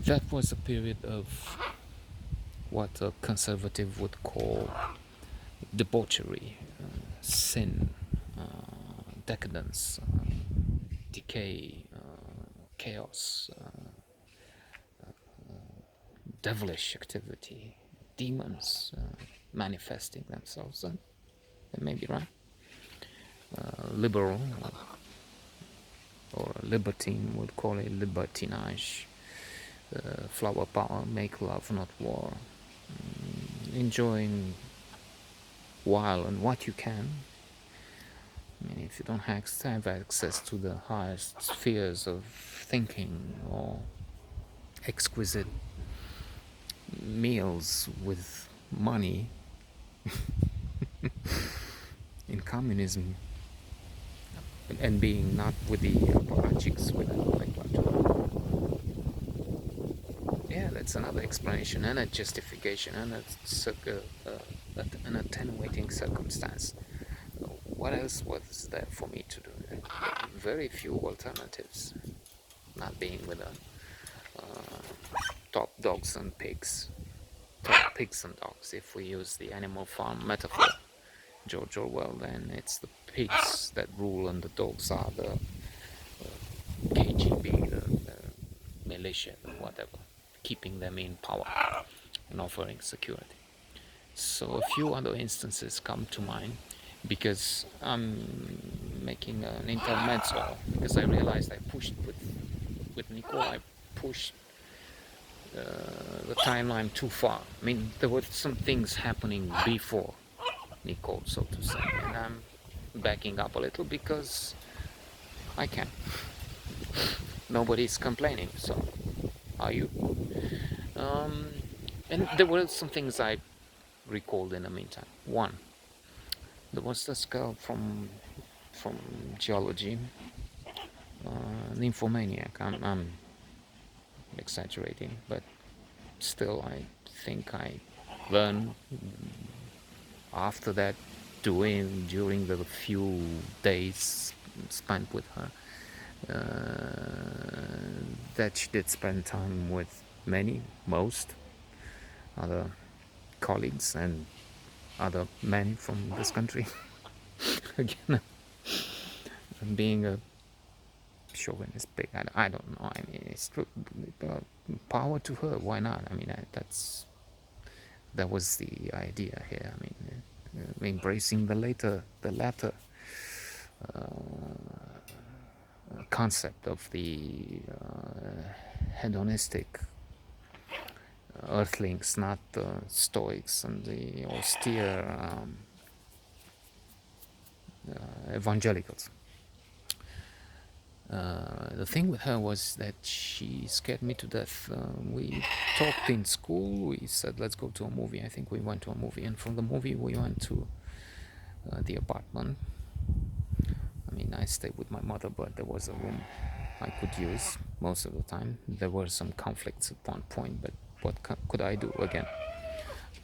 That was a period of what a conservative would call debauchery, sin, decadence, decay, chaos, devilish activity, demons manifesting themselves. And they may be right. Liberal or libertine would call it libertinage. Flower power, make love, not war. Enjoying while and what you can. I mean, if you don't have access to the highest spheres of thinking or exquisite meals with money in communism, and being not with the apparatchiks with the nomenclature. Yeah, that's another explanation and a justification and an attenuating circumstance. What else was there for me to do? Very few alternatives. Not being with the top dogs and pigs. Top pigs and dogs, if we use the Animal Farm metaphor. George Orwell, then it's the pigs that rule and the dogs are the KGB, the militia, whatever, keeping them in power and offering security. So a few other instances come to mind because I'm making an intermezzo because I realized I pushed with Nicole. I pushed the timeline too far. I mean, there were some things happening before Nicole, so to say, and I'm backing up a little because I can. Nobody's complaining, so are you? Um, and there were some things I recalled in the meantime. One, there was this girl from geology, nymphomaniac. I'm exaggerating, but still, I think I learned after that, during the few days spent with her, that she did spend time with most other colleagues and other men from this country. Again, I'm being a chauvinist pig. I don't know. I mean, it's true. Power to her. Why not? I mean, that was the idea here. I mean, embracing the latter concept of the hedonistic earthlings, not the stoics and the austere evangelicals. The thing with her was that she scared me to death. We talked in school. We said, let's go to a movie. I think we went to a movie. And from the movie, we went to the apartment. I mean, I stayed with my mother, but there was a room I could use most of the time. There were some conflicts at one point, but what could I do? Again,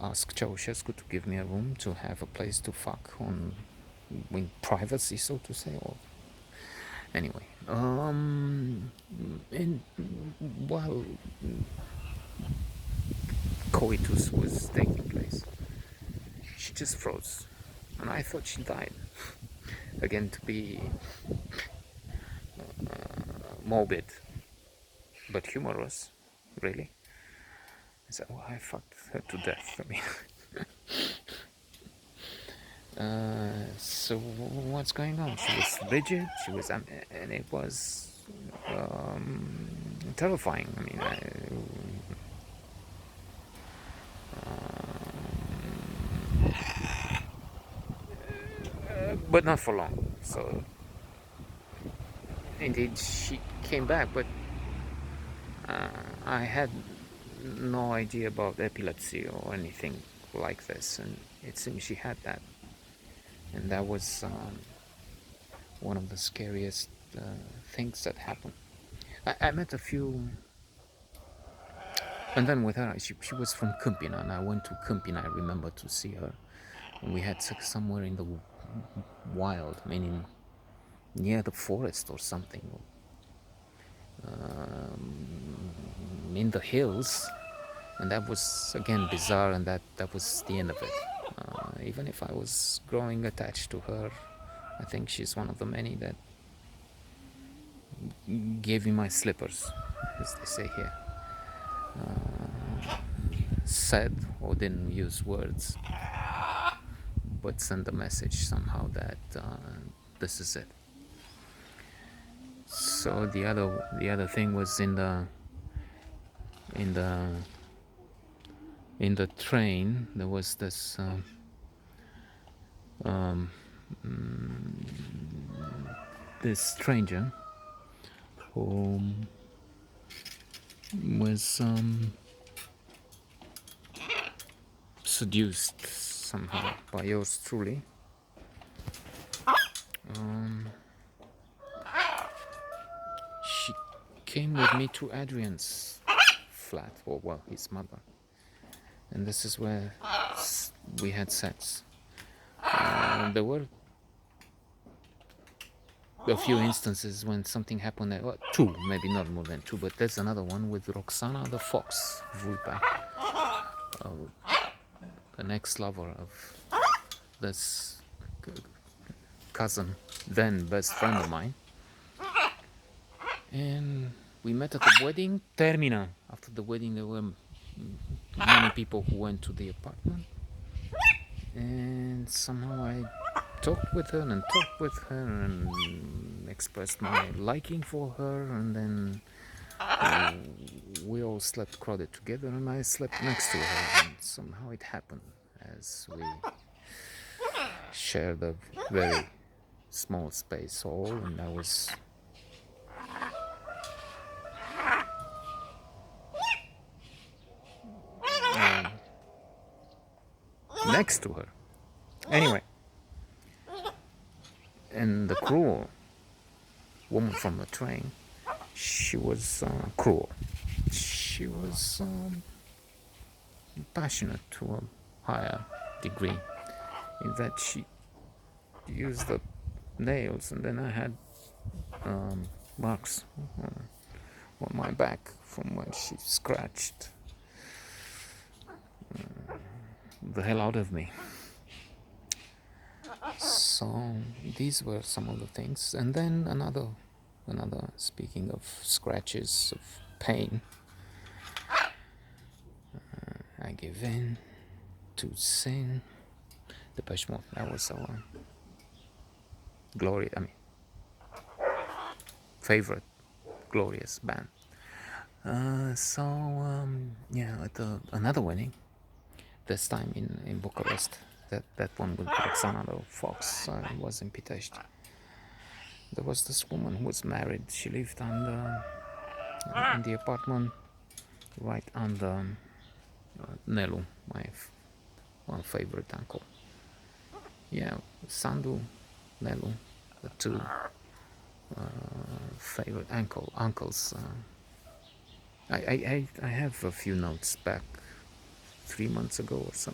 ask Ceausescu to give me a room to have a place to fuck on in privacy, so to say, or anyway. And while coitus was taking place, she just froze, and I thought she died. Again, to be morbid but humorous, really. I said, "Oh, I fucked her to death." I mean, so what's going on? She was rigid. She was, and it was terrifying. I mean, but not for long. So indeed, she came back, but I had no idea about epilepsy or anything like this, and it seems she had that, and that was one of the scariest things that happened. I met a few, and then with her, she was from Kumpina, and I went to Kumpina. I remember to see her, and we had sex somewhere in the wild, meaning near the forest or something. in the hills, and that was again bizarre, and that was the end of it. Even if I was growing attached to her, I think she's one of the many that gave me my slippers, as they say here. Said or didn't use words, but sent a message somehow that this is it. So the other thing was in the in the train there was this this stranger who was seduced somehow by yours truly. She came with me to Adrian's flat, or well, his mother, and this is where we had sex. There were a few instances when something happened, well, two, maybe not more than two, but there's another one with Roxana the Fox Vulpa, an ex-lover of this cousin, then best friend of mine. And we met at the wedding. Termina. After the wedding, there were many people who went to the apartment. And somehow I talked with her and expressed my liking for her. And then we all slept crowded together, and I slept next to her. And somehow it happened as we shared a very small space hall, and I was next to her. Anyway, and the cruel woman from the train, she was cruel. She was passionate to a higher degree, in that she used the nails, and then I had marks on my back from when she scratched the hell out of me. So these were some of the things, and then another speaking of scratches, of pain, I give in to sin. Depeche Mode, that was our favorite glorious band. Yeah, at another wedding, this time in Bucharest, that one with Alexandra Fox was in Pitești. There was this woman who was married. She lived in the apartment right under Nelu, my one favorite uncle. Yeah, Sandu, Nelu, the two favorite uncles. I have a few notes back 3 months ago or so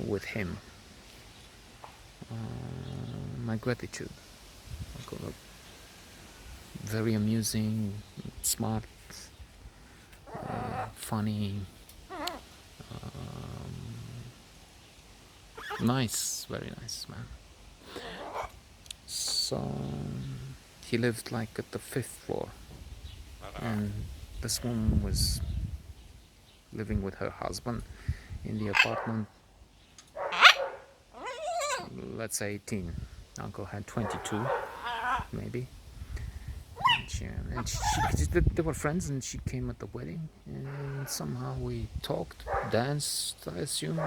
with him. My gratitude. Very amusing, smart, funny, nice, very nice man. So he lived like at the 5th floor, and this woman was living with her husband in the apartment, let's say 18. Uncle had 22, maybe. And they were friends, and she came at the wedding, and somehow we talked, danced, I assume,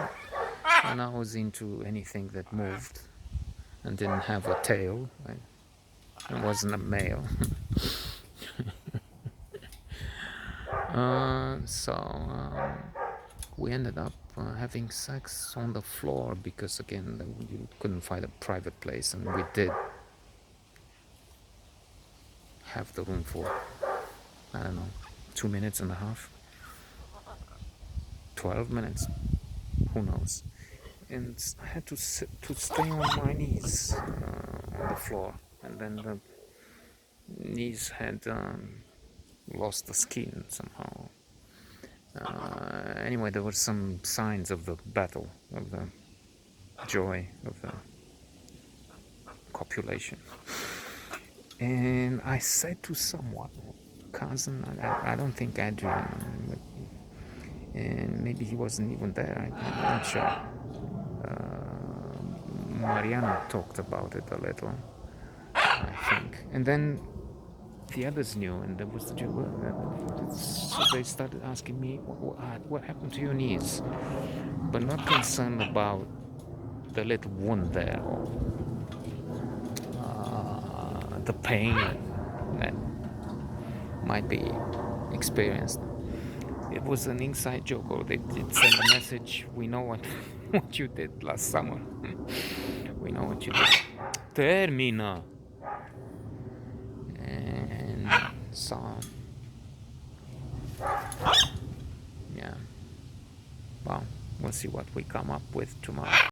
and I was into anything that moved and didn't have a tail. I wasn't a male. We ended up having sex on the floor, because again you couldn't find a private place, and we did have the room for, I don't know, 2 minutes and a half, 12 minutes, who knows. And I had to stay on my knees on the floor, and then the knees had lost the skin somehow. Anyway, there were some signs of the battle, of the joy of the copulation. And I said to someone, cousin, I don't think Adrian, and maybe he wasn't even there, I'm not sure. Mariana talked about it a little, I think. And then the others knew, and there was the so they started asking me, what happened to your knees? But not concerned about the little wound there, or the pain that might be experienced. It was an inside joke, or they did send a message. We know what what you did last summer. We know what you did. Termina. And so, yeah. Well, we'll see what we come up with tomorrow.